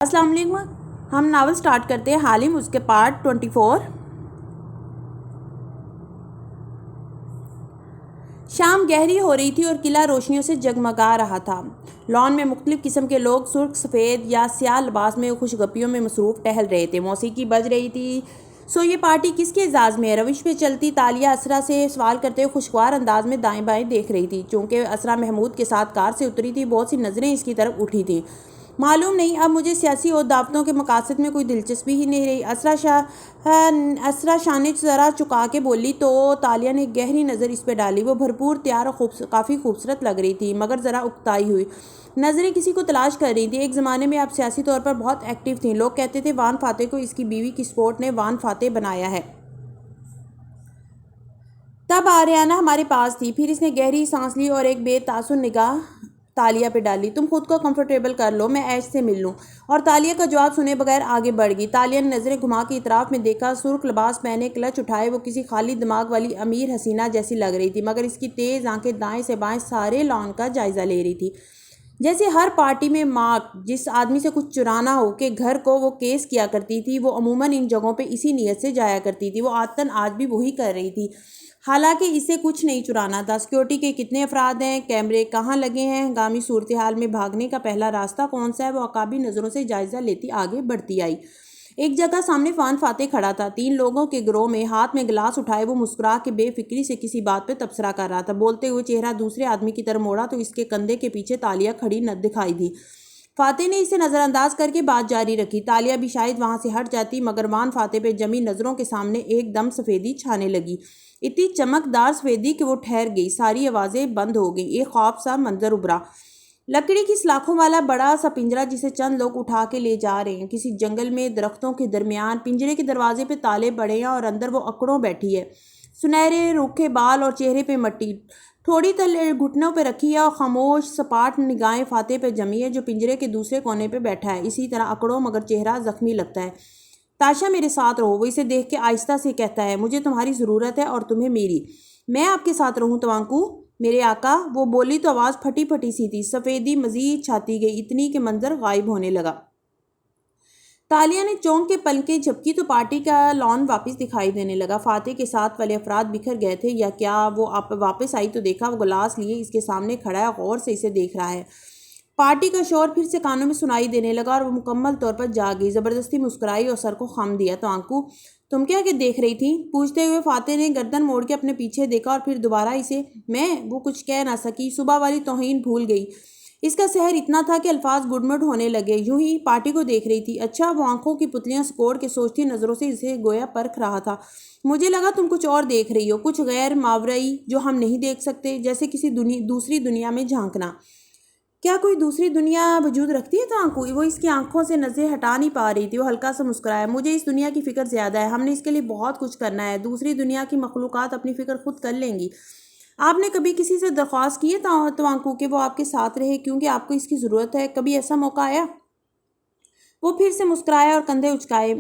السلام علیکم. ہم ناول سٹارٹ کرتے ہیں. حالم اس کے پارٹ 24. شام گہری ہو رہی تھی اور قلعہ روشنیوں سے جگمگا رہا تھا. لان میں مختلف قسم کے لوگ سرخ سفید یا سیاہ لباس میں خوش گپیوں میں مصروف ٹہل رہے تھے. موسیقی بج رہی تھی. سو یہ پارٹی کس کے اعزاز میں ہے؟ روش پہ چلتی تالیہ اسرا سے سوال کرتے ہوئے خوشگوار انداز میں دائیں بائیں دیکھ رہی تھی. چونکہ اسرا محمود کے ساتھ کار سے اتری تھی، بہت سی نظریں اس کی طرف اٹھی تھیں. معلوم نہیں اب مجھے سیاسی اور دعوتوں کے مقاصد میں کوئی دلچسپی ہی نہیں رہی. اسرا شانے ذرا چکا کے بولی تو تالیہ نے گہری نظر اس پہ ڈالی. وہ بھرپور تیار اور کافی خوبصورت لگ رہی تھی، مگر ذرا اکتائی ہوئی. نظریں کسی کو تلاش کر رہی تھیں. ایک زمانے میں آپ سیاسی طور پر بہت ایکٹیو تھیں. لوگ کہتے تھے وان فاتح کو اس کی بیوی کی سپورٹ نے وان فاتح بنایا ہے. تب آریانہ ہمارے پاس تھی. پھر اس نے گہری سانس لی اور ایک بے تاثر نگاہ تالیہ پہ ڈالی. تم خود کو کمفرٹیبل کر لو، میں ایش سے مل لوں. اور تالیہ کا جواب سنے بغیر آگے بڑھ گئی. تالیہ نے نظریں گھما کے اطراف میں دیکھا. سرخ لباس پہنے، کلچ اٹھائے وہ کسی خالی دماغ والی امیر حسینہ جیسی لگ رہی تھی، مگر اس کی تیز آنکھیں دائیں سے بائیں سارے لان کا جائزہ لے رہی تھی. جیسے ہر پارٹی میں مارک جس آدمی سے کچھ چرانا ہو کے گھر کو وہ کیس کیا کرتی تھی، وہ عموماً ان جگہوں پہ اسی نیت سے جایا کرتی تھی. وہ عادتاً آج بھی وہی کر رہی تھی. حالانکہ اسے کچھ نہیں چرانا تھا. سیکیورٹی کے کتنے افراد ہیں، کیمرے کہاں لگے ہیں، ہنگامی صورتحال میں بھاگنے کا پہلا راستہ کون سا ہے، وہ عقابی نظروں سے جائزہ لیتی آگے بڑھتی آئی. ایک جگہ سامنے وان فاتح کھڑا تھا. 3 لوگوں کے گروہ میں ہاتھ میں گلاس اٹھائے وہ مسکرا کے بے فکری سے کسی بات پہ تبصرہ کر رہا تھا. بولتے ہوئے چہرہ دوسرے آدمی کی طرف موڑا تو اس کے کندھے کے پیچھے تالیہ کھڑی نہ دکھائی دی. فاتح نے اسے نظر انداز کر کے بات جاری رکھی. تالیہ بھی شاید وہاں سے ہٹ جاتی، مگر وان فاتح پہ جمی نظروں کے سامنے ایک دم سفیدی چھانے لگی. اتنی چمکدار سفیدی کہ وہ ٹھہر گئی. ساری آوازیں بند ہو گئیں. ایک خواب سا منظر ابھرا. لکڑی کی سلاخوں والا بڑا سا پنجرا جسے چند لوگ اٹھا کے لے جا رہے ہیں. کسی جنگل میں درختوں کے درمیان. پنجرے کے دروازے پہ تالے پڑے ہیں اور اندر وہ اکڑوں بیٹھی ہے. سنہرے روکھے بال اور چہرے پہ مٹی. تھوڑی تلے گھٹنوں پہ رکھی ہے اور خاموش سپاٹ نگاہیں فاتح پہ جمی ہے جو پنجرے کے دوسرے کونے پہ بیٹھا ہے. اسی طرح اکڑوں مگر چہرہ زخمی لگتا ہے. تاشا میرے ساتھ رہو، وہ اسے دیکھ کے آہستہ سے کہتا ہے. مجھے تمہاری ضرورت ہے اور تمہیں میری. میں آپ کے ساتھ رہوں توانکو میرے آقا. وہ بولی تو آواز پھٹی پھٹی سی تھی. سفیدی مزید چھاتی گئی اتنی کہ منظر غائب ہونے لگا. تالیہ نے چونک کے پلکیں جھپکی تو پارٹی کا لان واپس دکھائی دینے لگا. فاتح کے ساتھ والے افراد بکھر گئے تھے یا کیا؟ وہ واپس آئی تو دیکھا وہ گلاس لیے اس کے سامنے کھڑا ہے، غور سے اسے دیکھ رہا ہے. پارٹی کا شور پھر سے کانوں میں سنائی دینے لگا اور وہ مکمل طور پر جاگ گئی. زبردستی مسکرائی اور سر کو خم دیا. توانکو تم کیا دیکھ رہی تھی؟ پوچھتے ہوئے فاتح نے گردن موڑ کے اپنے پیچھے دیکھا اور پھر دوبارہ اسے. وہ کچھ کہہ نہ سکی. صبح والی توہین بھول گئی. اس کا سحر اتنا تھا کہ الفاظ گڈمڈ ہونے لگے. یوں ہی پارٹی کو دیکھ رہی تھی. اچھا. وہ آنکھوں کی پتلیاں سکوڑ کے سوچتی نظروں سے اسے گویا پرکھ رہا تھا. مجھے لگا تم کچھ اور دیکھ رہی ہو، کچھ غیر ماورئی جو ہم نہیں دیکھ سکتے، جیسے کسی دوسری دنیا میں جھانکنا. کیا کوئی دوسری دنیا وجود رکھتی ہے توانکو؟ وہ اس کی آنکھوں سے نظریں ہٹا نہیں پا رہی تھی. وہ ہلکا سا مسکرایا. مجھے اس دنیا کی فکر زیادہ ہے. ہم نے اس کے لیے بہت کچھ کرنا ہے. دوسری دنیا کی مخلوقات اپنی فکر خود کر لیں گی. آپ نے کبھی کسی سے درخواست کی ہے توانکو کہ وہ آپ کے ساتھ رہے کیونکہ آپ کو اس کی ضرورت ہے؟ کبھی ایسا موقع آیا؟ وہ پھر سے مسکرایا اور کندھے اچکائے.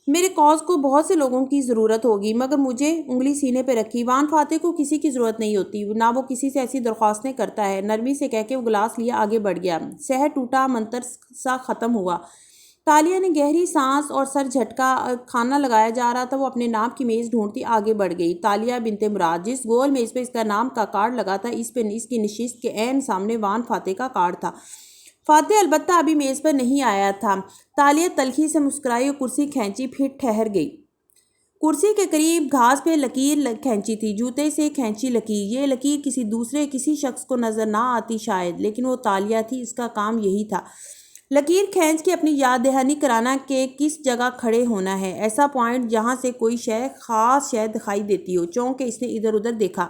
میرے کاز کو بہت سے لوگوں کی ضرورت ہوگی مگر مجھے. انگلی سینے پہ رکھی. وان فاتح کو کسی کی ضرورت نہیں ہوتی، نہ وہ کسی سے ایسی درخواستیں کرتا ہے. نرمی سے کہہ کے وہ گلاس لیا آگے بڑھ گیا. سحر ٹوٹا، منتر سا ختم ہوا. تالیہ نے گہری سانس اور سر جھٹکا. کھانا لگایا جا رہا تھا. وہ اپنے نام کی میز ڈھونڈتی آگے بڑھ گئی. تالیہ بنت مراد. جس گول میز پہ اس کا نام کا کارڈ لگا تھا اس پہ اس کی نشست کے عین سامنے وان فاتح کا کارڈ تھا. فاتح البتہ ابھی میز پر نہیں آیا تھا. تالیہ تلخی سے مسکرائی اور کرسی کھینچی، پھر ٹھہر گئی. کرسی کے قریب گھاس پہ لکیر کھینچی تھی، جوتے سے کھینچی لکیر. یہ لکیر کسی شخص کو نظر نہ آتی شاید، لیکن وہ تالیہ تھی. اس کا کام یہی تھا. لکیر کھینچ کے اپنی یاد دہانی کرانا کہ کس جگہ کھڑے ہونا ہے. ایسا پوائنٹ جہاں سے کوئی خاص شے دکھائی دیتی ہو. چونکہ اس نے ادھر ادھر دیکھا.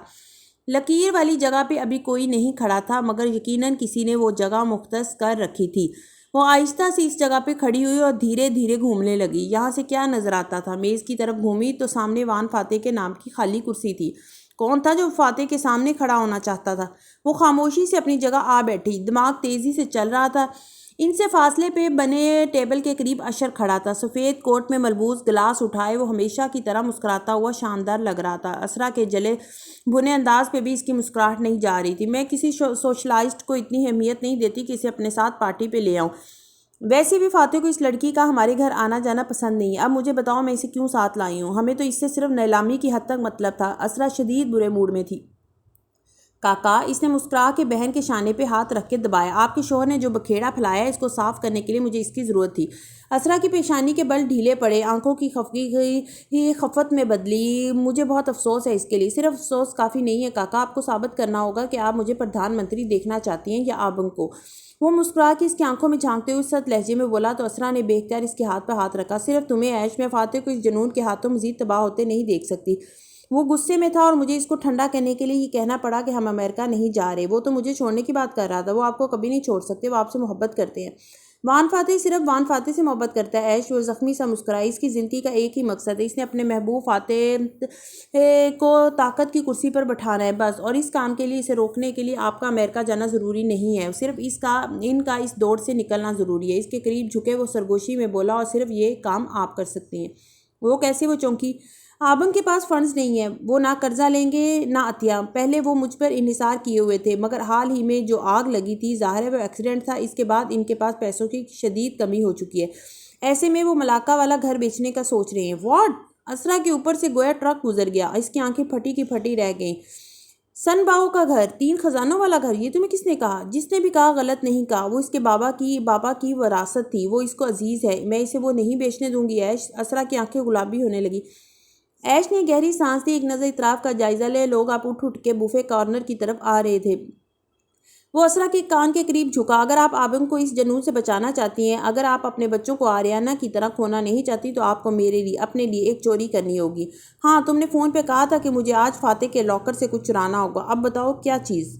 لکیر والی جگہ پہ ابھی کوئی نہیں کھڑا تھا، مگر یقیناً کسی نے وہ جگہ مختص کر رکھی تھی. وہ آہستہ سے اس جگہ پہ کھڑی ہوئی اور دھیرے دھیرے گھومنے لگی. یہاں سے کیا نظر آتا تھا؟ میز کی طرف گھومی تو سامنے وان فاتح کے نام کی خالی کرسی تھی. کون تھا جو فاتح کے سامنے کھڑا ہونا چاہتا تھا؟ وہ خاموشی سے اپنی جگہ آ بیٹھی. دماغ تیزی سے چل رہا تھا. ان سے فاصلے پہ بنے ٹیبل کے قریب اشر کھڑا تھا. سفید کوٹ میں ملبوس، گلاس اٹھائے وہ ہمیشہ کی طرح مسکراتا ہوا شاندار لگ رہا تھا. اسرا کے جلے بھنے انداز پہ بھی اس کی مسکراہٹ نہیں جا رہی تھی. میں کسی سوشلائسٹ کو اتنی اہمیت نہیں دیتی کہ اسے اپنے ساتھ پارٹی پہ لے آؤں. ویسے بھی فاتح کو اس لڑکی کا ہمارے گھر آنا جانا پسند نہیں ہے. اب مجھے بتاؤ میں اسے کیوں ساتھ لائی ہوں؟ ہمیں تو اس سے صرف نیلامی کی حد تک مطلب تھا. اسرا شدید برے موڈ میں تھی. کاکا، اس نے مسکرا کے بہن کے شانے پہ ہاتھ رکھ کے دبایا. آپ کے شوہر نے جو بکھیڑا پھیلایا ہے اس کو صاف کرنے کے لیے مجھے اس کی ضرورت تھی. اسرا کی پیشانی کے بل ڈھیلے پڑے، آنکھوں کی خفت میں بدلی. مجھے بہت افسوس ہے اس کے لیے. صرف افسوس کافی نہیں ہے کاکا، آپ کو ثابت کرنا ہوگا کہ آپ مجھے پردھان منتری دیکھنا چاہتی ہیں یا آبنگ کو. وہ مسکرا کے اس کی آنکھوں میں جھانکتے ہوئے سخت لہجے میں بولا تو اسرا نے بے اختیار اس کے ہاتھ پہ ہاتھ رکھا. صرف تمہیں عیش میں فاتح کو اس جنون کے ہاتھوں مزید تباہ ہوتے نہیں دیکھ سکتی. وہ غصے میں تھا اور مجھے اس کو ٹھنڈا کرنے کے لیے یہ کہنا پڑا کہ ہم امریکہ نہیں جا رہے. وہ تو مجھے چھوڑنے کی بات کر رہا تھا. وہ آپ کو کبھی نہیں چھوڑ سکتے، وہ آپ سے محبت کرتے ہیں. وان فاتح صرف وان فاتح سے محبت کرتا ہے. عیش وہ زخمی سا مسکرائی. اس کی زندگی کا ایک ہی مقصد ہے، اس نے اپنے محبوب فاتح کو طاقت کی کرسی پر بٹھانا ہے بس. اور اس کام کے لیے اسے روکنے کے لیے آپ کا امریکہ جانا ضروری نہیں ہے، صرف ان کا اس دور سے نکلنا ضروری ہے. اس کے قریب جھکے وہ سرگوشی میں بولا، اور صرف یہ کام آپ کر سکتے ہیں. وہ کیسے؟ وہ چونکی. آبنگ کے پاس فنڈز نہیں ہیں، وہ نہ قرضہ لیں گے نہ عطیہ. پہلے وہ مجھ پر انحصار کیے ہوئے تھے، مگر حال ہی میں جو آگ لگی تھی ظاہر ہے وہ ایکسیڈنٹ تھا. اس کے بعد ان کے پاس پیسوں کی شدید کمی ہو چکی ہے. ایسے میں وہ ملاقہ والا گھر بیچنے کا سوچ رہے ہیں. واٹ؟ اسرا کے اوپر سے گویا ٹرک گزر گیا. اس کی آنکھیں پھٹی کی پھٹی رہ گئیں. سن باؤ کا گھر، 3 خزانوں والا گھر، یہ تمہیں کس نے کہا؟ جس نے بھی کہا غلط نہیں کہا. وہ اس کے بابا کی وراثت تھی، وہ اس کو عزیز ہے. میں اسے وہ نہیں بیچنے دوں گی. عیش. اسرا کی آنکھیں گلابی ہونے لگی. عیش نے گہری سانس لی. ایک نظر اطراف کا جائزہ لے. لوگ آپ اٹھ کے بوفے کارنر کی طرف آ رہے تھے. وہ اسرا کے کان کے قریب جھکا. اگر آپ آبنگ کو اس جنون سے بچانا چاہتی ہیں، اگر آپ اپنے بچوں کو آریانہ کی طرح کھونا نہیں چاہتی، تو آپ کو میرے لیے، اپنے لیے ایک چوری کرنی ہوگی. ہاں، تم نے فون پہ کہا تھا کہ مجھے آج فاتح کے لاکر سے کچھ چرانا ہوگا. اب بتاؤ کیا چیز؟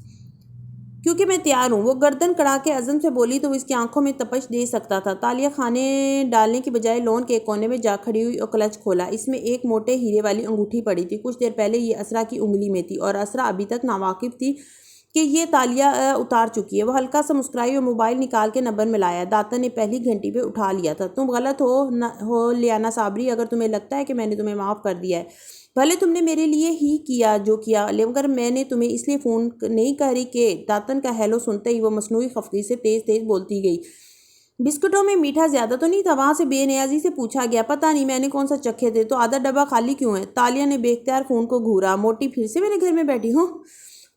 کیونکہ میں تیار ہوں. وہ گردن کڑا کے عزم سے بولی تو وہ اس کی آنکھوں میں تپش دے سکتا تھا. تالیہ کھانے ڈالنے کی بجائے لون کے ایک کونے میں جا کھڑی ہوئی اور کلچ کھولا. اس میں ایک موٹے ہیرے والی انگوٹھی پڑی تھی. کچھ دیر پہلے یہ اسرا کی انگلی میں تھی اور اسرا ابھی تک ناواقف تھی کہ یہ تالیہ اتار چکی ہے. وہ ہلکا سا مسکرائی اور موبائل نکال کے نمبر ملایا. داتن نے پہلی گھنٹی پہ اٹھا لیا تھا. تم غلط ہو لیانا صابری، اگر تمہیں لگتا ہے کہ میں نے تمہیں معاف کر دیا ہے. بھلے تم نے میرے لیے ہی کیا جو کیا، مگر میں نے تمہیں اس لیے فون نہیں کری کہ. داتن کا ہیلو سنتے ہی وہ مصنوعی خفگی سے تیز تیز بولتی گئی. بسکٹوں میں میٹھا زیادہ تو نہیں تھا؟ وہاں سے بے نیازی سے پوچھا گیا. پتہ نہیں، میں نے کون سا چکھے تھے. تو آدھا ڈبہ خالی کیوں ہے؟ تالیہ نے بے اختیار فون کو گھورا. موٹی، پھر سے میرے گھر میں بیٹھی ہوں؟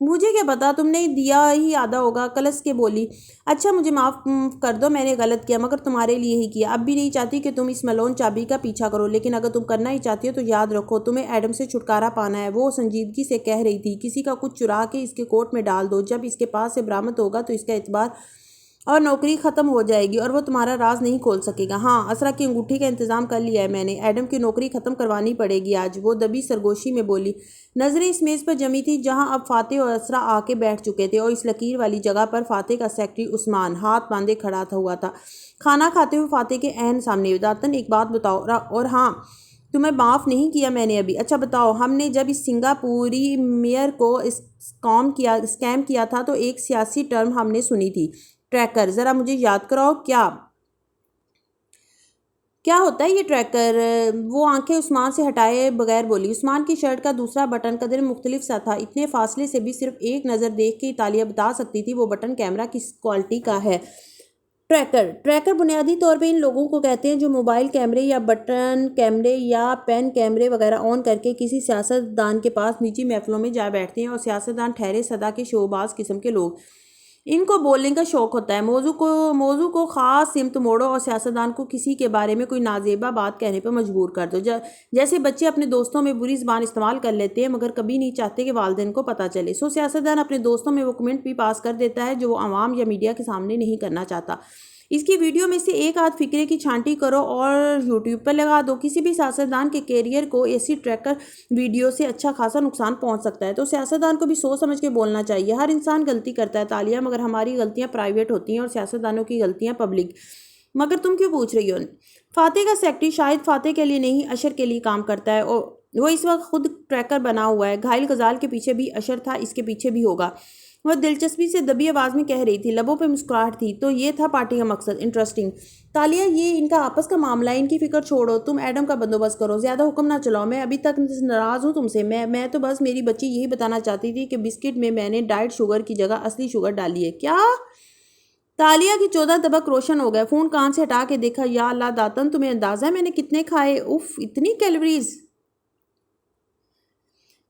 مجھے کیا پتا، تم نے دیا ہی آدھا ہوگا. کلس کے بولی. اچھا مجھے معاف کر دو، میں نے غلط کیا، مگر تمہارے لیے ہی کیا. اب بھی نہیں چاہتی کہ تم اس ملون چابی کا پیچھا کرو، لیکن اگر تم کرنا ہی چاہتی ہو تو یاد رکھو تمہیں ایڈم سے چھٹکارا پانا ہے. وہ سنجیدگی سے کہہ رہی تھی. کسی کا کچھ چرا کے اس کے کوٹ میں ڈال دو. جب اس کے پاس سے برآمد ہوگا تو اس کا اعتبار اور نوکری ختم ہو جائے گی اور وہ تمہارا راز نہیں کھول سکے گا. ہاں، اسرا کی انگوٹھی کا انتظام کر لیا ہے میں نے. ایڈم کی نوکری ختم کروانی پڑے گی آج. وہ دبی سرگوشی میں بولی. نظریں اس میز پر جمی تھی جہاں اب فاتح اور اسرا آ کے بیٹھ چکے تھے، اور اس لکیر والی جگہ پر فاتح کا سیکرٹری عثمان ہاتھ باندھے کھڑا ہوا تھا، کھانا کھاتے ہوئے فاتح کے عین سامنے. داتن ایک بات بتاؤ، اور ہاں، تمہیں معاف نہیں کیا میں نے ابھی. اچھا بتاؤ، ہم نے جب اس سنگاپوری میئر کو اسکیم کیا تھا تو ایک سیاسی ٹرم ہم نے سنی تھی، ٹریکر. ذرا مجھے یاد کراؤ کیا ہوتا ہے یہ ٹریکر؟ وہ آنکھیں عثمان سے ہٹائے بغیر بولی. عثمان کی شرٹ کا دوسرا بٹن قدر مختلف سا تھا. اتنے فاصلے سے بھی صرف ایک نظر دیکھ کے تالیہ بتا سکتی تھی وہ بٹن کیمرہ کس کوالٹی کا ہے. ٹریکر بنیادی طور پہ ان لوگوں کو کہتے ہیں جو موبائل کیمرے یا بٹن کیمرے یا پین کیمرے وغیرہ آن کر کے کسی سیاست دان کے پاس نجی محفلوں میں جا بیٹھتے ہیں. اور سیاست دان ٹھہرے سدا کے شوباز قسم کے لوگ. ان کو بولنے کا شوق ہوتا ہے. موضوع کو خاص سمت موڑو اور سیاستدان کو کسی کے بارے میں کوئی نازیبا بات کہنے پر مجبور کر دو. جیسے بچے اپنے دوستوں میں بری زبان استعمال کر لیتے ہیں مگر کبھی نہیں چاہتے کہ والدین کو پتہ چلے. سیاستدان اپنے دوستوں میں وہ کمنٹ بھی پاس کر دیتا ہے جو وہ عوام یا میڈیا کے سامنے نہیں کرنا چاہتا. اس کی ویڈیو میں سے ایک آدھ فقرے کی چھانٹی کرو اور یوٹیوب پر لگا دو. کسی بھی سیاستدان کے کیریئر کو ایسی ٹریکر ویڈیو سے اچھا خاصا نقصان پہنچ سکتا ہے. تو سیاستدان کو بھی سوچ سمجھ کے بولنا چاہیے. ہر انسان غلطی کرتا ہے تالیہ، مگر ہماری غلطیاں پرائیویٹ ہوتی ہیں اور سیاستدانوں کی غلطیاں پبلک. مگر تم کیوں پوچھ رہی ہو؟ فاتح کا سیکرٹری شاید فاتح کے لیے نہیں اشر کے لیے کام کرتا ہے. وہ اس وقت خود ٹریکر بنا ہوا ہے. گھائل غزال کے پیچھے بھی اشر تھا، اس کے پیچھے بھی ہوگا. وہ دلچسپی سے دبی آواز میں کہہ رہی تھی، لبوں پہ مسکراہٹ تھی. تو یہ تھا پارٹی کا مقصد. انٹرسٹنگ. تالیہ، یہ ان کا آپس کا معاملہ ہے، ان کی فکر چھوڑو. تم ایڈم کا بندوبست کرو، زیادہ حکم نہ چلاؤ. میں ابھی تک ناراض ہوں تم سے. میں تو بس میری بچی یہی بتانا چاہتی تھی کہ بسکٹ میں نے ڈائٹ شوگر کی جگہ اصلی شوگر ڈالی ہے. کیا؟ تالیہ کی 14 طبق روشن ہو گئے. فون کان سے ہٹا کے دیکھا. یا اللہ داتن، تمہیں اندازہ ہے میں نے کتنے کھائے؟ اف، اتنی کیلوریز!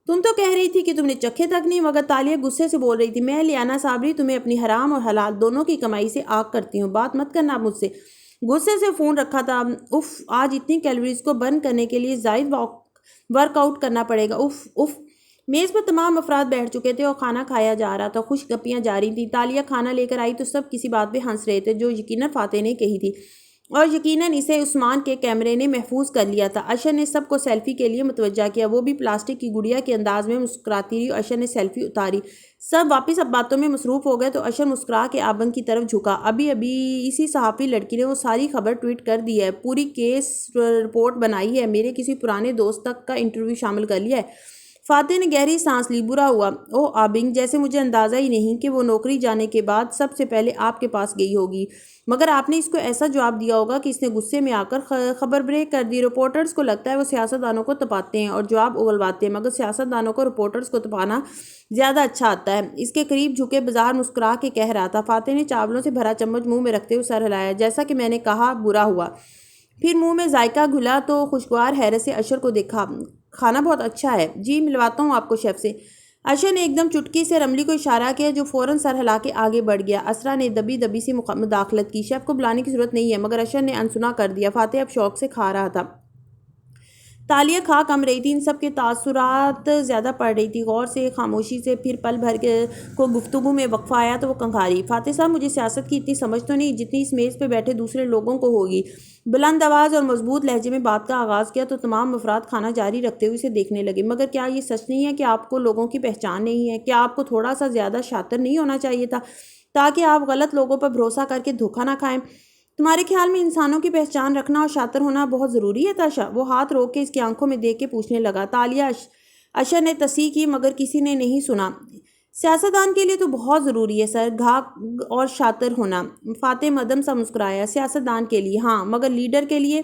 تم تو کہہ رہی تھی کہ تم نے چکھے تک نہیں. مگر تالیہ غصے سے بول رہی تھی. میں لیانا صابری تمہیں اپنی حرام اور حلال دونوں کی کمائی سے آگ کرتی ہوں. بات مت کرنا مجھ سے. غصے سے فون رکھا تھا. اف، آج اتنی کیلوریز کو برن کرنے کے لیے زائد ورک آؤٹ کرنا پڑے گا. If if. میز پر تمام افراد بیٹھ چکے تھے اور کھانا کھایا جا رہا تھا. خوش گپیاں جاری تھیں. تالیہ کھانا لے کر آئی تو سب کسی بات پہ ہنس رہے تھے جو یقیناً فاتح نے کہی تھی، اور یقیناً اسے عثمان کے کیمرے نے محفوظ کر لیا تھا. اشر نے سب کو سیلفی کے لیے متوجہ کیا. وہ بھی پلاسٹک کی گڑیا کے انداز میں مسکراتی رہی. اشر نے سیلفی اتاری. سب واپس اب باتوں میں مصروف ہو گئے تو اشر مسکرا کے آبنگ کی طرف جھکا. ابھی اسی صحافی لڑکی نے وہ ساری خبر ٹویٹ کر دی ہے. پوری کیس رپورٹ بنائی ہے. میرے کسی پرانے دوست تک کا انٹرویو شامل کر لیا ہے. فاتح نے گہری سانس لی. برا ہوا. اوہ آبنگ، جیسے مجھے اندازہ ہی نہیں کہ وہ نوکری جانے کے بعد سب سے پہلے آپ کے پاس گئی ہوگی. مگر آپ نے اس کو ایسا جواب دیا ہوگا کہ اس نے غصے میں آ کر خبر بریک کر دی. رپورٹرز کو لگتا ہے وہ سیاستدانوں کو تپاتے ہیں اور جواب اگلواتے ہیں، مگر سیاستدانوں کو رپورٹرز کو تپانا زیادہ اچھا آتا ہے. اس کے قریب جھکے بظاہر مسکرا کے کہہ رہا تھا. فاتح نے چاولوں سے بھرا چمچ منہ میں رکھتے ہوئے سر ہلایا. جیسا کہ میں نے کہا، برا ہوا. پھر منہ میں ذائقہ گھلا تو خوشگوار حیرت سے اشر کو دیکھا. کھانا بہت اچھا ہے. جی، ملواتا ہوں آپ کو شیف سے. اشر نے ایک دم چٹکی سے رملی کو اشارہ کیا جو فوراً سر ہلا کے آگے بڑھ گیا. اسرا نے دبی دبی سی مداخلت کی. شیف کو بلانے کی ضرورت نہیں ہے. مگر اشر نے انسنا کر دیا. فاتح اب شوق سے کھا رہا تھا. تالیہ کھا کم رہی تھی. ان سب کے تاثرات زیادہ پڑ رہی تھی. غور سے، خاموشی سے. پھر پل بھر کو گفتگو میں وقفہ آیا تو وہ کنکھاری. فاتح صاحب، مجھے سیاست کی اتنی سمجھ تو نہیں جتنی اس میز پہ بیٹھے دوسرے لوگوں کو ہوگی. بلند آواز اور مضبوط لہجے میں بات کا آغاز کیا تو تمام افراد کھانا جاری رکھتے ہوئے اسے دیکھنے لگے. مگر کیا یہ سچ نہیں ہے کہ آپ کو لوگوں کی پہچان نہیں ہے؟ کیا آپ کو تھوڑا سا زیادہ شاطر نہیں ہونا چاہیے تھا تاکہ آپ غلط لوگوں پر بھروسہ کر کے دھوکہ نہ کھائیں؟ تمہارے خیال میں انسانوں کی پہچان رکھنا اور شاطر ہونا بہت ضروری ہے تاشا؟ وہ ہاتھ روک کے اس کی آنکھوں میں دیکھ کے پوچھنے لگا. تالیہ. اشر نے تصحیح کی مگر کسی نے نہیں سنا. سیاستدان کے لیے تو بہت ضروری ہے سر، گھاگ اور شاطر ہونا. فاتح مدم سا مسکرایا. سیاستدان کے لیے ہاں، مگر لیڈر کے لیے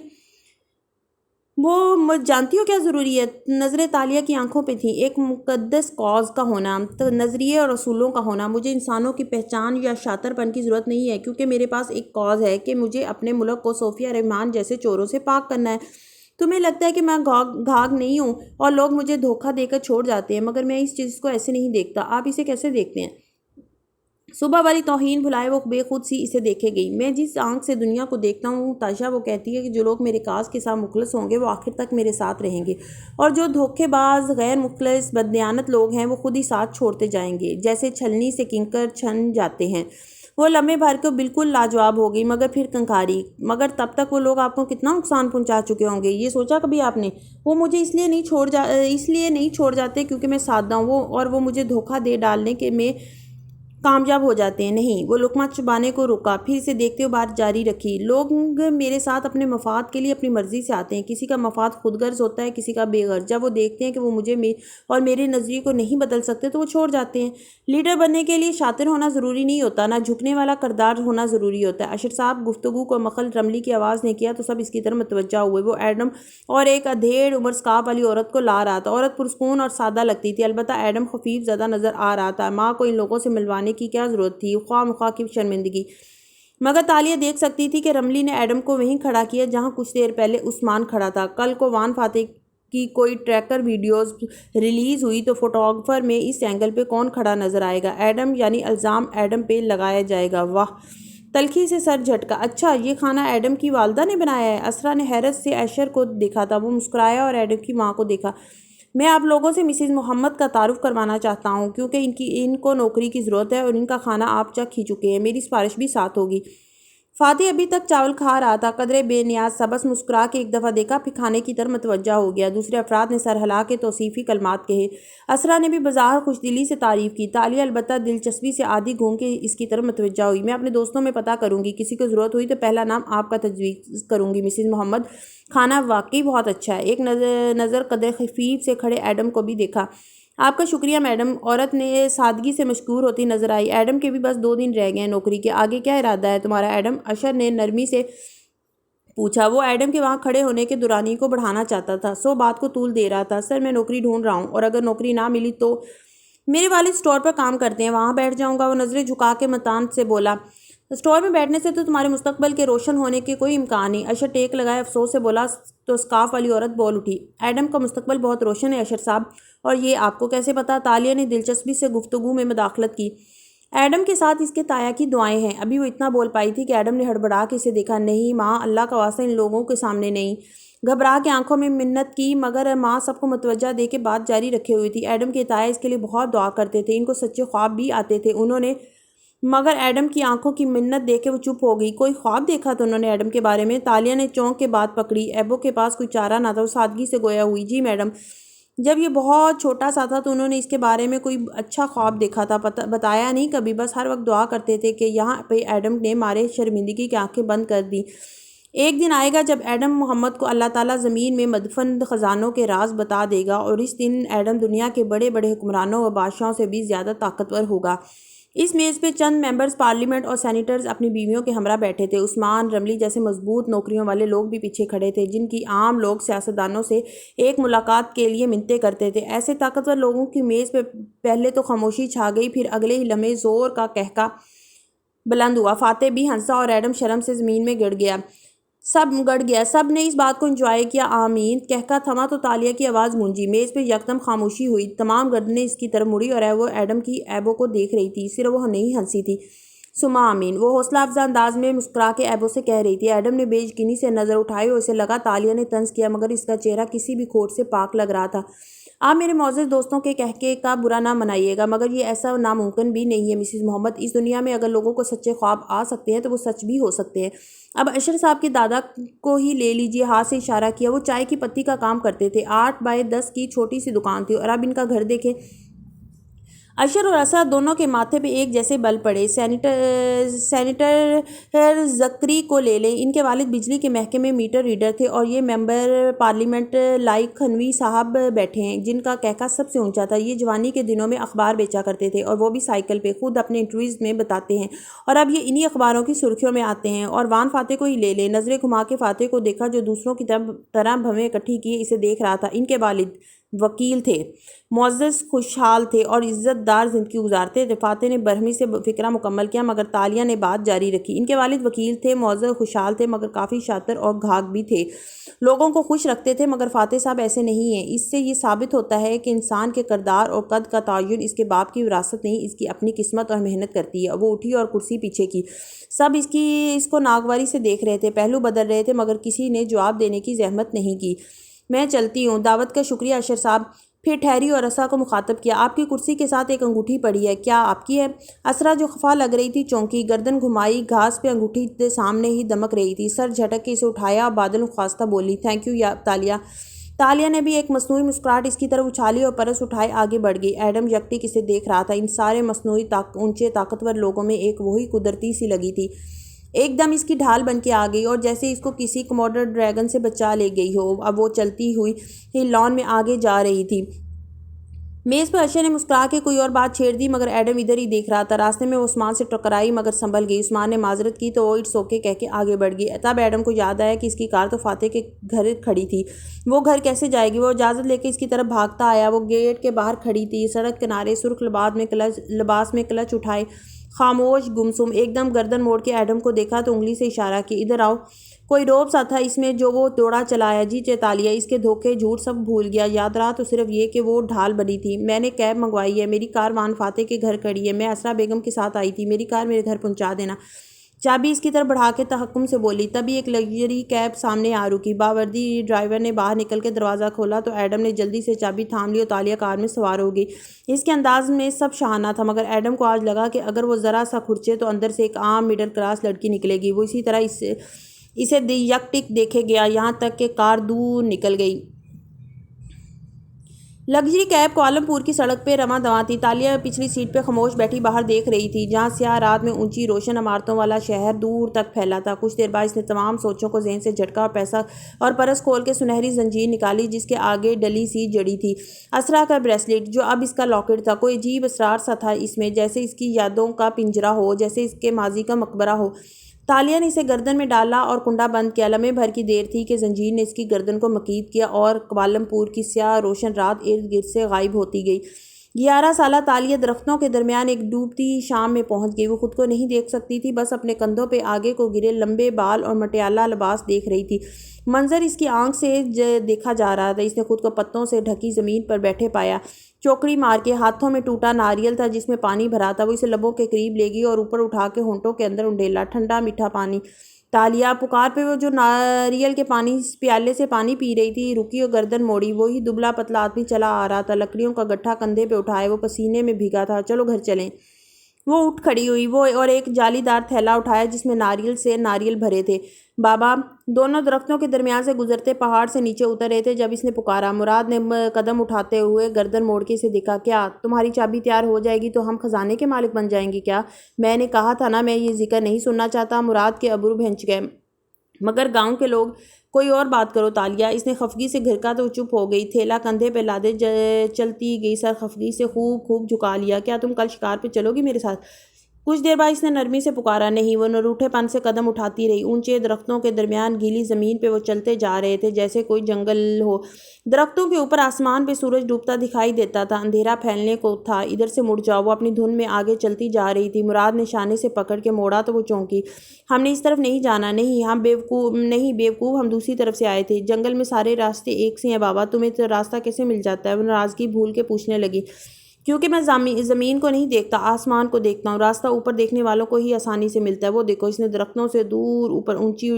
وہ جانتی ہو کیا ضروری ہے؟ نظریں تالیہ کی آنکھوں پہ تھیں. ایک مقدس کاز کا ہونا، نظریے اور اصولوں کا ہونا. مجھے انسانوں کی پہچان یا شاطر پن کی ضرورت نہیں ہے، کیونکہ میرے پاس ایک کاز ہے کہ مجھے اپنے ملک کو صوفیہ رحمان جیسے چوروں سے پاک کرنا ہے. تمہیں لگتا ہے کہ میں گھاگ نہیں ہوں اور لوگ مجھے دھوکہ دے کر چھوڑ جاتے ہیں، مگر میں اس چیز کو ایسے نہیں دیکھتا. آپ اسے کیسے دیکھتے ہیں؟ صبح والی توہین بھلائے وہ بے خود سی اسے دیکھے گئی. میں جس آنکھ سے دنیا کو دیکھتا ہوں تاشا، وہ کہتی ہے کہ جو لوگ میرے کاز کے ساتھ مخلص ہوں گے وہ آخر تک میرے ساتھ رہیں گے، اور جو دھوکے باز، غیر مخلص، بددیانت لوگ ہیں وہ خود ہی ساتھ چھوڑتے جائیں گے، جیسے چھلنی سے کنکر چھن جاتے ہیں. وہ لمحے بھر کو بالکل لاجواب ہو گئی، مگر پھر کنکاری. مگر تب تک وہ لوگ آپ کو کتنا نقصان پہنچا چکے ہوں گے، یہ سوچا کبھی آپ نے؟ وہ مجھے اس لیے نہیں چھوڑ جاتے کیونکہ میں سادہ ہوں، اور وہ مجھے دھوکہ دے ڈالنے کے میں کامیاب ہو جاتے ہیں. نہیں. وہ لقمہ چبانے کو رکا، پھر اسے دیکھتے ہوئے بات جاری رکھی. لوگ میرے ساتھ اپنے مفاد کے لیے اپنی مرضی سے آتے ہیں. کسی کا مفاد خود غرض ہوتا ہے، کسی کا بے غرض. جب وہ دیکھتے ہیں کہ وہ مجھے اور میرے نظریے کو نہیں بدل سکتے تو وہ چھوڑ جاتے ہیں. لیڈر بننے کے لیے شاطر ہونا ضروری نہیں ہوتا، نہ جھکنے والا کردار ہونا ضروری ہوتا ہے. اشر صاحب گفتگو کو مخل رملی کی آواز نے کیا تو سب اس کی طرف متوجہ ہوئے. وہ ایڈم اور ایک ادھیڑ عمر سکارف والی عورت کو لا رہا تھا. عورت پرسکون اور سادہ لگتی تھی، البتہ ایڈم خفیف زدہ نظر آ رہا تھا. ماں کو ان لوگوں سے ملوانے کی کیا ضرورت تھی؟ خواہ مخواہ کی شرمندگی. مگر تالیہ دیکھ سکتی تھی کہ رملی نے ایڈم کو وہیں کھڑا کیا جہاں کچھ دیر پہلے عثمان کھڑا تھا. کل کو وان فاتح کی کوئی ٹریکر ویڈیوز ریلیز ہوئی تو فوٹوگرافر میں اس اینگل پہ کون کھڑا نظر آئے گا؟ ایڈم. یعنی الزام ایڈم پہ لگایا جائے گا. واہ! تلخی سے سر جھٹکا. اچھا، یہ کھانا ایڈم کی والدہ نے بنایا ہے؟ اسرا نے حیرت سے اشر کو دیکھا تھا. وہ مسکرایا اور ایڈم کی ماں کو دیکھا. میں آپ لوگوں سے مسز محمد کا تعارف کروانا چاہتا ہوں کیونکہ ان کو نوکری کی ضرورت ہے اور ان کا کھانا آپ چکھ ہی چکے ہیں. میری سفارش بھی ساتھ ہوگی. فاتح ابھی تک چاول کھا رہا تھا. قدرے بے نیاز سا بس مسکرا کے ایک دفعہ دیکھا، پھر کھانے کی طرف متوجہ ہو گیا. دوسرے افراد نے سر ہلا کے توصیفی کلمات کہے. اسرا نے بھی بظاہر خوش دلی سے تعریف کی. تالیہ البتہ دلچسپی سے آدھی گھوم کے اس کی طرف متوجہ ہوئی. میں اپنے دوستوں میں پتہ کروں گی، کسی کو ضرورت ہوئی تو پہلا نام آپ کا تجویز کروں گی مسز محمد. کھانا واقعی بہت اچھا ہے. ایک نظر قدر خفیف سے کھڑے ایڈم کو بھی دیکھا. آپ کا شکریہ میڈم. عورت نے سادگی سے مشکور ہوتی نظر آئی. ایڈم کے بھی بس 2 دن رہ گئے ہیں نوکری کے. آگے کیا ارادہ ہے تمہارا ایڈم؟ اشر نے نرمی سے پوچھا. وہ ایڈم کے وہاں کھڑے ہونے کے دورانی کو بڑھانا چاہتا تھا، سو بات کو طول دے رہا تھا. سر، میں نوکری ڈھونڈ رہا ہوں، اور اگر نوکری نہ ملی تو میرے والد اسٹور پر کام کرتے ہیں، وہاں بیٹھ جاؤں گا. وہ نظریں جھکا کے متانت سے بولا. اسٹور میں بیٹھنے سے تو تمہارے مستقبل کے روشن ہونے کے کوئی امکان نہیں۔ اشر ٹیک لگائے افسوس سے بولا تو سکارف والی عورت بول اٹھی، ایڈم کا مستقبل بہت روشن ہے اشر صاحب، اور یہ آپ کو کیسے پتا؟ تالیہ نے دلچسپی سے گفتگو میں مداخلت کی۔ ایڈم کے ساتھ اس کے تایا کی دعائیں ہیں۔ ابھی وہ اتنا بول پائی تھی کہ ایڈم نے ہڑبڑا کے اسے دیکھا۔ نہیں ماں، اللہ کا واسطہ ان لوگوں کے سامنے نہیں۔ گھبرا کے آنکھوں میں منت کی، مگر ماں سب کو متوجہ دے کے بات جاری رکھے ہوئی تھی۔ ایڈم کے تایا اس کے لیے بہت دعا کرتے تھے، ان کو سچے خواب بھی آتے تھے۔ انہوں نے مگر ایڈم کی آنکھوں کی منت دیکھ کے وہ چپ ہو گئی۔ کوئی خواب دیکھا تو انہوں نے ایڈم کے بارے میں؟ تالیہ نے چونک کے بات پکڑی۔ ایبو کے پاس کوئی چارہ نہ تھا، وہ سادگی سے گویا ہوئی۔ جی میڈم، جب یہ بہت چھوٹا سا تھا تو انہوں نے اس کے بارے میں کوئی اچھا خواب دیکھا تھا، بتایا نہیں کبھی، بس ہر وقت دعا کرتے تھے کہ یہاں پہ ایڈم نے مارے شرمندگی کی آنکھیں بند کر دی۔ ایک دن آئے گا جب ایڈم محمد کو اللہ تعالیٰ زمین میں مدفن خزانوں کے راز بتا دے گا، اور اس دن ایڈم دنیا کے بڑے بڑے حکمرانوں و بادشاہوں سے بھی زیادہ طاقتور ہوگا۔ اس میز پہ چند ممبرز پارلیمنٹ اور سینیٹرز اپنی بیویوں کے ہمراہ بیٹھے تھے۔ عثمان رملی جیسے مضبوط نوکریوں والے لوگ بھی پیچھے کھڑے تھے، جن کی عام لوگ سیاستدانوں سے ایک ملاقات کے لیے منتیں کرتے تھے۔ ایسے طاقتور لوگوں کی میز پہ پہلے تو خاموشی چھا گئی، پھر اگلے ہی لمحے زور کا قہقہ بلند ہوا۔ فاتح بھی ہنسا اور ایڈم شرم سے زمین میں گڑ گیا۔ سب نے اس بات کو انجوائے کیا۔ آمین۔ قہقہ تھما تو تالیہ کی آواز گونجی۔ میز پہ یکدم خاموشی ہوئی۔ تمام گردنیں اس کی طرف مڑی اور وہ ایڈم کی ایبو کو دیکھ رہی تھی، صرف وہ نہیں ہنسی تھی۔ ثم آمین، وہ حوصلہ افزا انداز میں مسکرا کے ایبو سے کہہ رہی تھی۔ ایڈم نے بے یقینی سے نظر اٹھائی اور اسے لگا تالیہ نے طنز کیا، مگر اس کا چہرہ کسی بھی کھوٹ سے پاک لگ رہا تھا۔ آپ میرے معزز دوستوں کے قہقہے کا برا نہ منائیے گا، مگر یہ ایسا ناممکن بھی نہیں ہے مسز محمد۔ اس دنیا میں اگر لوگوں کو سچے خواب آ سکتے ہیں تو وہ سچ بھی ہو سکتے ہیں۔ اب اشر صاحب کے دادا کو ہی لے لیجیے، ہاتھ سے اشارہ کیا۔ وہ چائے کی پتی کا کام کرتے تھے، 8x10 کی چھوٹی سی دکان تھی، اور اب ان کا گھر دیکھیں۔ اشر اور اسرا دونوں کے ماتھے پہ ایک جیسے بل پڑے۔ سینیٹر زکری کو لے لیں، ان کے والد بجلی کے محکمے میں میٹر ریڈر تھے، اور یہ ممبر پارلیمنٹ لائق خنوی صاحب بیٹھے ہیں، جن کا قہقہ سب سے اونچا تھا۔ یہ جوانی کے دنوں میں اخبار بیچا کرتے تھے، اور وہ بھی سائیکل پہ، خود اپنے انٹرویوز میں بتاتے ہیں، اور اب یہ انہی اخباروں کی سرخیوں میں آتے ہیں۔ اور وان فاتح کو ہی لے لیں۔ نظریں گھما کے فاتح کو دیکھا، جو دوسروں کی طرح بھویں اکٹھی کیے اسے دیکھ رہا تھا۔ ان کے والد وکیل تھے، معزز، خوشحال تھے اور عزت دار زندگی گزارتے تھے۔ فاتح نے برہمی سے فقرہ مکمل کیا، مگر تالیہ نے بات جاری رکھی۔ ان کے والد وکیل تھے، معزز، خوشحال تھے، مگر کافی شاطر اور گھاگ بھی تھے، لوگوں کو خوش رکھتے تھے، مگر فاتح صاحب ایسے نہیں ہیں۔ اس سے یہ ثابت ہوتا ہے کہ انسان کے کردار اور قد کا تعین اس کے باپ کی وراثت نہیں، اس کی اپنی قسمت اور محنت کرتی ہے۔ وہ اٹھی اور کرسی پیچھے کی۔ سب اس کو ناگواری سے دیکھ رہے تھے، پہلو بدل رہے تھے، مگر کسی نے جواب دینے کی زحمت نہیں کی۔ میں چلتی ہوں، دعوت کا شکریہ اشر صاحب۔ پھر ٹھہری اور اسرا کو مخاطب کیا، آپ کی کرسی کے ساتھ ایک انگوٹھی پڑی ہے، کیا آپ کی ہے؟ اسرا جو خفا لگ رہی تھی چونکی، گردن گھمائی، گھاس پہ انگوٹھی سامنے ہی دمک رہی تھی، سر جھٹک کے اسے اٹھایا اور بادل خواستہ بولی، تھینک یو یا تالیہ۔ تالیہ نے بھی ایک مصنوعی مسکراہٹ اس کی طرف اچھالی اور پرس اٹھائے آگے بڑھ گئی۔ ایڈم یکٹک اسے دیکھ رہا تھا۔ ان سارے مصنوعی اونچے طاقتور لوگوں میں ایک وہی قدرتی سی لگی تھی، ایک دم اس کی ڈھال بن کے آ گئی، اور جیسے اس کو کسی کموڈر ڈریگن سے بچا لے گئی ہو۔ اب وہ چلتی ہوئی لان میں آگے جا رہی تھی۔ میز پر اشر نے مسکرا کے کوئی اور بات چھیڑ دی، مگر ایڈم ادھر ہی دیکھ رہا تھا۔ راستے میں وہ عثمان سے ٹکرائی، مگر سنبھل گئی۔ عثمان نے معذرت کی تو وہ اٹس اوکے کہہ کے آگے بڑھ گئی۔ تب ایڈم کو یاد آیا کہ اس کی کار تو فاتح کے گھر کھڑی تھی، وہ گھر کیسے جائے گی؟ وہ اجازت لے کے اس کی طرف بھاگتا آیا۔ وہ گیٹ کے باہر کھڑی تھی، سڑک کنارے، سرخ لباس میں کلچ اٹھائے، خاموش، گمسم۔ ایک دم گردن موڑ کے ایڈم کو دیکھا تو انگلی سے اشارہ کیا، ادھر آؤ۔ کوئی روب سا تھا اس میں جو وہ دوڑا چلا آیا۔ جی چیتالیہ، اس کے دھوکے جھوٹ سب بھول گیا، یاد رہا تو صرف یہ کہ وہ ڈھال بنی تھی۔ میں نے کیب منگوائی ہے، میری کار وان فاتح کے گھر کھڑی ہے، میں اسرا بیگم کے ساتھ آئی تھی، میری کار میرے گھر پہنچا دینا۔ چابی اس کی طرف بڑھا کے تحکم سے بولی۔ تبھی ایک لگژری کیب سامنے آ رکی۔ باوردی ڈرائیور نے باہر نکل کے دروازہ کھولا تو ایڈم نے جلدی سے چابی تھام لی اور تالیہ کار میں سوار ہو گئی۔ اس کے انداز میں سب شاہانہ تھا، مگر ایڈم کو آج لگا کہ اگر وہ ذرا سا کھرچے تو اندر سے ایک عام مڈل کلاس لڑکی نکلے گی۔ وہ اسی طرح اسے یکٹک دیکھے گیا، یہاں تک کہ کار دور نکل گئی۔ لگژری کیب کوالالمپور کی سڑک پہ رواں دواں تھی۔ تالیہ پچھلی سیٹ پہ خاموش بیٹھی باہر دیکھ رہی تھی، جہاں سیاہ رات میں اونچی روشن عمارتوں والا شہر دور تک پھیلا تھا۔ کچھ دیر بعد اس نے تمام سوچوں کو ذہن سے جھٹکا اور پیسہ اور پرس کھول کے سنہری زنجیر نکالی، جس کے آگے ڈلی سی جڑی تھی۔ اسرا کا بریسلیٹ، جو اب اس کا لاکٹ تھا، کوئی عجیب اسرار سا تھا اس میں، جیسے اس کی یادوں کا پنجرہ ہو، جیسے اس کے ماضی کا مقبرہ ہو۔ تالیہ نے اسے گردن میں ڈالا اور کنڈا بند کیا۔ لمحے بھر کی دیر تھی کہ زنجیر نے اس کی گردن کو مکید کیا اور کوالالمپور کی سیاہ روشن رات ارد گرد سے غائب ہوتی گئی۔ 11 سالہ تالیہ درختوں کے درمیان ایک ڈوبتی شام میں پہنچ گئی۔ وہ خود کو نہیں دیکھ سکتی تھی، بس اپنے کندھوں پہ آگے کو گرے لمبے بال اور مٹیالہ لباس دیکھ رہی تھی۔ منظر اس کی آنکھ سے دیکھا جا رہا تھا۔ اس نے خود کو پتوں سے ڈھکی زمین پر بیٹھے پایا، چوکڑی مار کے۔ ہاتھوں میں ٹوٹا ناریل تھا جس میں پانی بھرا تھا۔ وہ اسے لبوں کے قریب لے گئی اور اوپر اٹھا کے ہونٹوں کے اندر انڈیلا۔ ٹھنڈا میٹھا پانی۔ تالیہ پکار پہ وہ جو ناریل کے پیالے سے پانی پی رہی تھی رکی اور گردن موڑی۔ وہی دبلا پتلا آدمی چلا آ رہا تھا، لکڑیوں کا گٹھا کندھے پہ اٹھائے، وہ پسینے میں بھیگا تھا۔ چلو گھر چلیں۔ وہ اٹھ کھڑی ہوئی اور ایک جالی دار تھیلا اٹھایا جس میں ناریل بھرے تھے۔ بابا دونوں درختوں کے درمیان سے گزرتے پہاڑ سے نیچے اتر رہے تھے جب اس نے پکارا۔ مراد نے قدم اٹھاتے ہوئے گردن موڑ کے اسے دیکھا۔ کیا تمہاری چابی تیار ہو جائے گی تو ہم خزانے کے مالک بن جائیں گے کیا؟ میں نے کہا تھا نا، میں یہ ذکر نہیں سننا چاہتا۔ مراد کے ابرو بھنچ گئے۔ مگر گاؤں کے لوگ، کوئی اور بات کرو تالیہ۔ اس نے خفگی سے گھرکا تو چپ ہو گئی۔ تھیلا کندھے پہ لادے چلتی گئی، سر خفگی سے خوب جھکا لیا۔ کیا تم کل شکار پہ چلو گی میرے ساتھ؟ کچھ دیر بعد اس نے نرمی سے پکارا۔ نہیں۔ وہ نروٹھے پن سے قدم اٹھاتی رہی۔ اونچے درختوں کے درمیان گیلی زمین پہ وہ چلتے جا رہے تھے جیسے کوئی جنگل ہو۔ درختوں کے اوپر آسمان پہ سورج ڈوبتا دکھائی دیتا تھا، اندھیرا پھیلنے کو تھا۔ ادھر سے مڑ جاؤ۔ وہ اپنی دھن میں آگے چلتی جا رہی تھی۔ مراد نے شانے سے پکڑ کے موڑا تو وہ چونکی۔ ہم نے اس طرف نہیں جانا۔ نہیں بیوقوف، ہم دوسری طرف سے آئے تھے۔ جنگل میں سارے راستے ایک سے ہیں بابا، تمہیں راستہ کیسے مل جاتا ہے؟ وہ ناراضگی بھول کے پوچھنے لگی۔ کیونکہ میں زمین کو نہیں دیکھتا، آسمان کو دیکھتا ہوں۔ راستہ اوپر دیکھنے والوں کو ہی آسانی سے ملتا ہے۔ وہ دیکھو۔ اس نے درختوں سے دور اوپر اونچی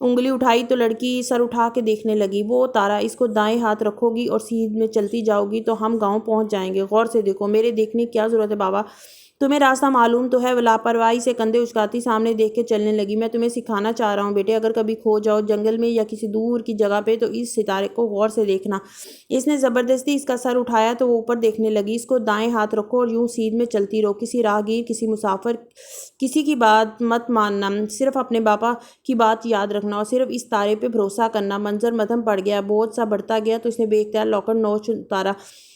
انگلی اٹھائی تو لڑکی سر اٹھا کے دیکھنے لگی۔ وہ تارا، اس کو دائیں ہاتھ رکھو گی اور سیدھ میں چلتی جاؤ گی تو ہم گاؤں پہنچ جائیں گے۔ غور سے دیکھو، میرے دیکھنے کی کیا ضرورت ہے بابا؟ تمہیں راستہ معلوم تو ہے۔ وہ لاپرواہی سے کندھے اچکاتی سامنے دیکھ کے چلنے لگی۔ میں تمہیں سکھانا چاہ رہا ہوں بیٹے، اگر کبھی کھو جاؤ جنگل میں یا کسی دور کی جگہ پہ تو اس ستارے کو غور سے دیکھنا۔ اس نے زبردستی اس کا سر اٹھایا تو وہ اوپر دیکھنے لگی۔ اس کو دائیں ہاتھ رکھو اور یوں سیدھ میں چلتی رہو۔ کسی راہگیر، کسی مسافر، کسی کی بات مت ماننا، صرف اپنے باپا کی بات یاد رکھنا اور صرف اس تارے پہ بھروسہ کرنا۔ منظر مدھم پڑ گیا، بہت سا بڑھتا گیا تو اس نے بے اختیار لاکر نوچ اتارا۔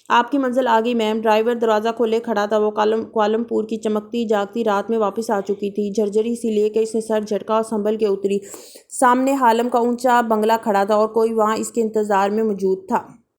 آپ کی منزل آ گئی میم۔ ڈرائیور دروازہ کھولے کھڑا تھا۔ وہ کوالمپور کی چمکتی جاگتی رات میں واپس آ چکی تھی۔ جھرجری سی لے کے اس نے سر جھٹکا اور سنبھل کے اتری۔ سامنے حالم کا اونچا بنگلہ کھڑا تھا اور کوئی وہاں اس کے انتظار میں موجود تھا۔